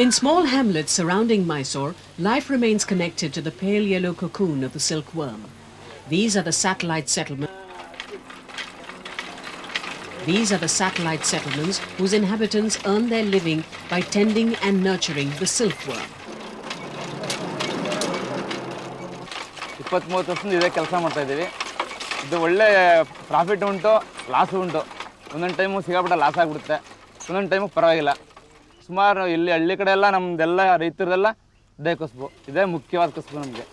In small hamlets surrounding Mysore, life remains connected to the pale yellow cocoon of the silkworm. These are the satellite settlements. These are the satellite settlements whose inhabitants earn their living by tending and nurturing the silkworm. 23 ವರ್ಷದಿಂದ ಇದೇ ಕೆಲಸ ಮಾಡ್ತಾ ಇದ್ದೀವಿ. ಇದು ಒಳ್ಳೆ profit ಉಂಟು, loss ಉಂಟು. ಒಂದೊಂದು ಟೈಮು ಸಿಗಾಬಿಟ್ಟು ಲಾಸ್ ಆಗಿಬಿಡುತ್ತೆ, ಒಂದೊಂದು ಟೈಮು ಪರವಾಗಿಲ್ಲ. ಸುಮಾರು ಇಲ್ಲಿ ಹಳ್ಳಿ ಕಡೆ ಎಲ್ಲ ನಮ್ಮದೆಲ್ಲ ರೈತರದೆಲ್ಲ ಇದೇ ಕಸಬು, ಇದೇ ಮುಖ್ಯವಾದ ಕಸಬು ನಮಗೆ.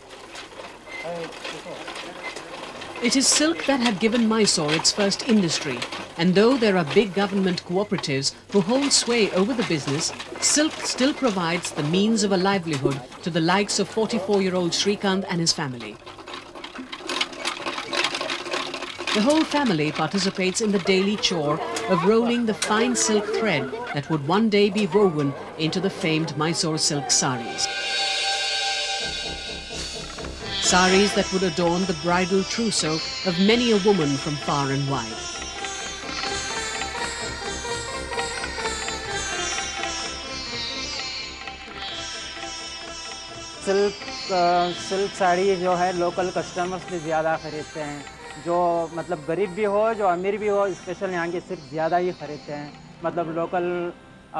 It is silk that had given Mysore its first industry, and though there are big government cooperatives who hold sway over the business, silk still provides the means of a livelihood to the likes of 44-year-old Shrikant and his family. The whole family participates in the daily chore of rolling the fine silk thread that would one day be woven into the famed Mysore silk sarees. Sarees that would adorn the bridal trousseau of many a woman from far and wide. Silk sari जो है local customers भी ज़्यादा ख़रीदते हैं, जो मतलब गरीब भी हो जो अमीर भी हो, स्पेशल यहाँ की सिल्क ज़्यादा ही ख़रीदते हैं. मतलब लोकल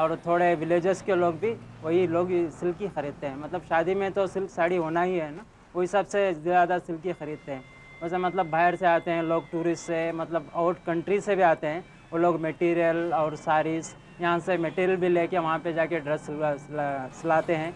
और थोड़े विलेजेस के लोग भी वही लोग सिल्क ही ख़रीदते हैं. मतलब शादी में तो सिल्क साड़ी होना ही है ना, वो हिसाब से ज़्यादा सिल्क ही ख़रीदते हैं. वैसे मतलब बाहर से आते हैं लोग, टूरिस्ट से, मतलब आउट कंट्री से भी आते हैं वो लोग. मटेरियल और साड़ीज़ यहाँ से मटेरियल भी लेके वहाँ पे जाके ड्रेस सिलाते हैं.